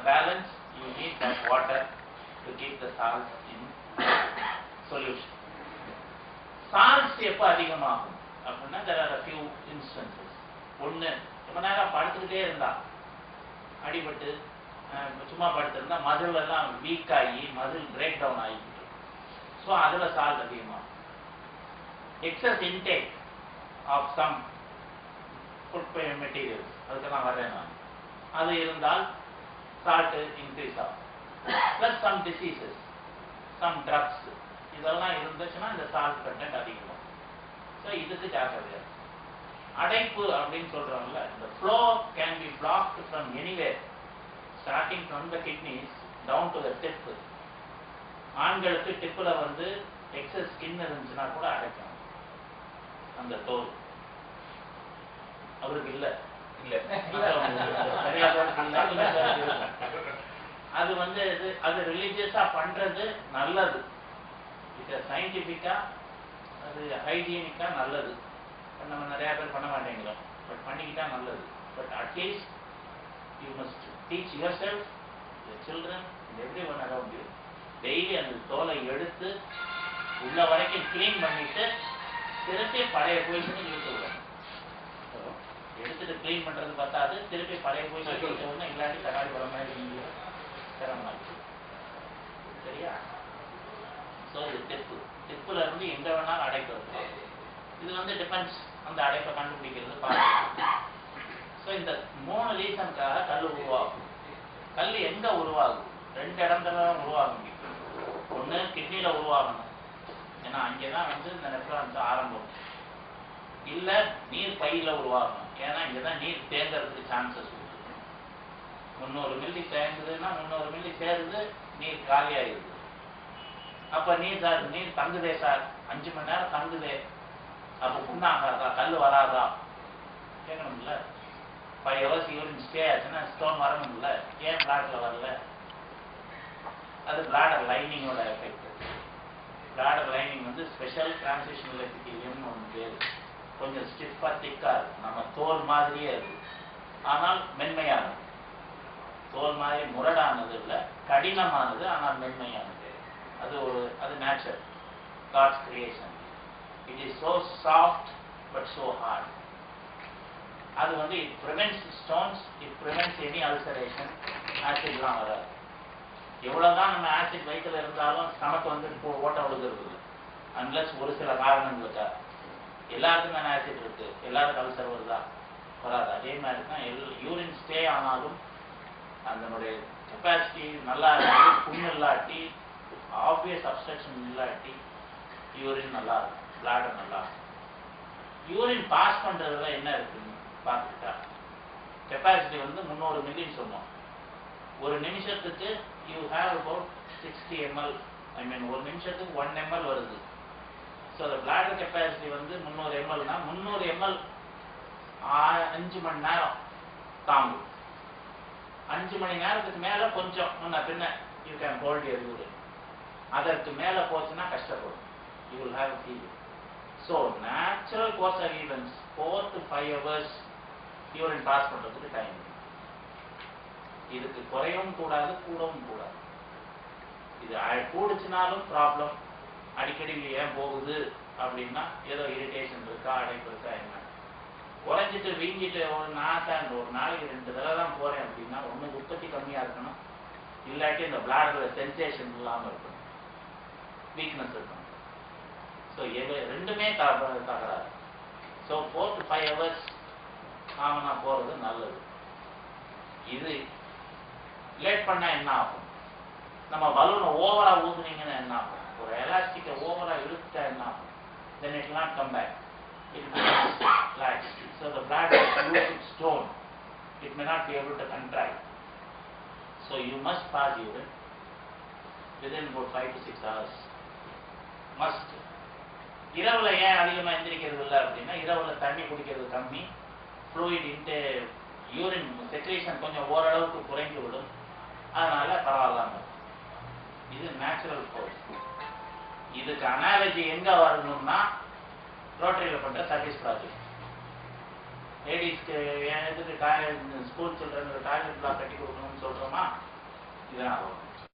The balance, you need that water to keep the salts in solution. Salts எப்போ அதிகமாகும் அப்படின்னா there are a few instances. ஒன்று ரொம்ப நேரம் படுத்துக்கிட்டே இருந்தா அடிபட்டு சும்மா படுத்திருந்தா மசில் எல்லாம் வீக் ஆகி மசில் பிரேக் டவுன் ஆகிட்டு, ஸோ அதில் சால்ட் அதிகமாகும். Excess intake of some food materials, அதுக்கெல்லாம் வரேன் நான், அது இருந்தால் சால்ட்டு இன்க்ரீஸ் ஆகும். Plus some diseases, some drugs, இதெல்லாம் இருந்துச்சுன்னா இந்த சால்ட் கண்டென்ட் அதிகமாகும். ஸோ இதுக்கு ஜாக்கிரதையாக. அடைப்பு அப்படின்னு சொல்கிறோம்ல, இந்த flow can be blocked from anywhere starting from the kidneys down to the tip. ஆண்களுக்கு டிப்பில் வந்து எக்ஸஸ் ஸ்கின் இருந்துச்சுன்னா கூட அடைக்கணும் அந்த தோல். அவருக்கு இல்லை அது வந்து அது ரிலீஜியஸா பண்றது நல்லது, இது சயின்டிபிக்கா அது ஹைஜீனிக்கா நல்லது. நம்ம நிறைய பேர் பண்ண மாட்டேங்கிறோம், பட் பண்ணிக்கிட்டா நல்லது. But at least you must teach your self, your children, every one around you, daily அந்த தோலை எடுத்து உள்ள வரைக்கும் கிளீன் பண்ணிட்டு திருப்பி பழைய பொசிஷனுக்கு இழுத்து விடணும். எடுத்துட்டு கிளீன் பண்றது பார்த்தாது, திருப்பி பழைய பொசிஷனுக்கு இழுத்து விடணும். இல்லாட்டி தக்காளி பழம் மாதிரி சிரமமாச்சு. சரியா? ஸோ இது டிப்புல இருந்து எங்க வேணாலும் அடைக்கிறது. இது வந்து டிபெண்ட்ஸ் அந்த அடைப்பை கண்டுபிடிக்கிறது பார்த்து. ஸோ இந்த 3 ரீசனுக்காக கல் உருவாகும். கல் எங்க உருவாகும்? 2 இடத்துல உருவாக முடியும். ஒன்று கிட்னியில் உருவாகணும், ஏன்னா அங்கேதான் வந்து இந்த நெஃப்ரான்ஸ் ஆரம்பம். இல்லை நீர் பையில் உருவாகணும், ஏன்னா இங்கே தான் நீர் தேங்கிறதுக்கு சான்சஸ் இருக்கு. 300 மில்லி தேங்குதுன்னா 300 மில்லி சேருது, நீர் காலியாகிடுது. அப்போ நீர் தங்குதே சார், 5 மணி நேரம் தங்குதே, அப்போ புண்ணாகாதா, கல் வராதா கேட்கணும்ல. 5 hours யூரின் ஸ்டே ஆச்சுன்னா ஸ்டோன் வரணும்ல, ஏன் பிளாட்ல வரல? அது பிளாடர் லைனிங்கோட எஃபெக்ட். பிளாடர் லைனிங் வந்து ஸ்பெஷல் டிரான்சிஷனல் எபிதீலியம்னு ஒன்று பேர். கொஞ்சம் ஸ்டிஃபாக திக்காக இருக்கும், நம்ம தோல் மாதிரியே இருக்கு, ஆனால் மென்மையானது. தோல் மாதிரி முரடானது இல்லை, கடினமானது, ஆனால் மென்மையானது. அது nature, God's creation. It is so soft but so hard. அது வந்து it prevents stones, it prevents any ulceration. ஆசிட்லாம் வராது. எவ்வளோதான் நம்ம ஆசிட் வயிற்றில் இருந்தாலும் நமக்கு வந்து ஓட்ட விழுகிறது இல்லை, அன்லஸ் ஒரு சில காரணங்களுக்காக. எல்லாருக்கும் தானே ஆசிட் இருக்கு, எல்லாருக்கும் அல்சர் வருதா? வராது. அதே மாதிரி தான் யூரின் ஸ்டே ஆனாலும் அதனுடைய கெப்பாசிட்டி நல்லா இருக்கு, புண்ணு இல்லாட்டி, ஆப்வியஸ் அப்ஸ்ட்ரக்ஷன் இல்லாட்டி யூரின் நல்லா இருக்கும், பிளாடர் நல்லா இருக்கும். யூரின் பாஸ் பண்ணுறதுல என்ன இருக்குன்னு பார்த்துக்கிட்டா, கெப்பாசிட்டி வந்து 300 மில்லின்னு சொன்னோம். ஒரு நிமிஷத்துக்கு யூ ஹேவ் அபவுட் 60 ml, ஐ மீன் ஒரு நிமிஷத்துக்கு 1 ml வருது. ஸோ அந்த பிளாடர் கெப்பாசிட்டி வந்து 300 mlனா 300 ml 5 மணி நேரம் தாங்கும். 5 மணி நேரத்துக்கு மேலே கொஞ்சம் முன்ன பின்ன you can hold your urine. அதற்கு மேலே போச்சுன்னா கஷ்டப்படும், you will have fever. So natural course of events 4 to 5 hours urine pass பண்ணுறதுக்கு டைம். இதுக்கு குறையவும் கூடாது, கூடவும் கூடாது. இது கூடுச்சுனாலும் ப்ராப்ளம். அடிக்கடி ஏன் போகுது அப்படின்னா ஏதோ இரிட்டேஷன் இருக்கா, அடைப்பு இருக்கா, என்ன. குறைஞ்சிட்டு வீங்கிட்டு ஒரு நாளைக்கு 2 தடவை தான் போகிறேன் அப்படின்னா ஒன்று உற்பத்தி கம்மியாக இருக்கணும், இல்லாட்டி இந்த பிளாடரில் சென்சேஷன் இல்லாமல் இருக்கணும், வீக்னஸ் இருக்கணும். ஸோ ரெண்டுமே தகராறு. ஸோ 4 to 5 hours காமனாக போகிறது நல்லது. இது லேட் பண்ணால் என்ன ஆகும்? நம்ம பலூனை ஓவராக ஊதுனீங்கன்னு என்ன ஆகும்? ஒரு எலாஸ்டிக்கை ஓவராக இழுத்துட்டா என்ன ஆகும்? Then it will not come back. It will relax. So the bladder is loose with stone. It may not be able to contract. So you must pass urine within about 5 to 6 hours. Must. இரவுல ஏன் அதிகமாக எந்திரிக்கிறது இல்லை அப்படின்னா, இரவுல தண்ணி குடிக்கிறது கம்மி, ஃப்ளூயிட் யூரின் செக்ரேஷன் கொஞ்சம் ஓரளவுக்கு குறைந்து விடும், அதனால பரவாயில்லாம. இது நேச்சுரல் கோர்ஸ். இதுக்கு அனாலஜி எங்க வரணும்னா ரோட்டரியில் பண்ற சர்வீஸ் ப்ராஜெக்ட். லேடிஸ்க்கு எதுக்கு ஸ்கூல் சில்ட்ரனுக்கு டாய்லெட் பிளாக் கட்டி கொடுக்கணும்னு சொல்கிறோமா? இதெல்லாம் வரும்.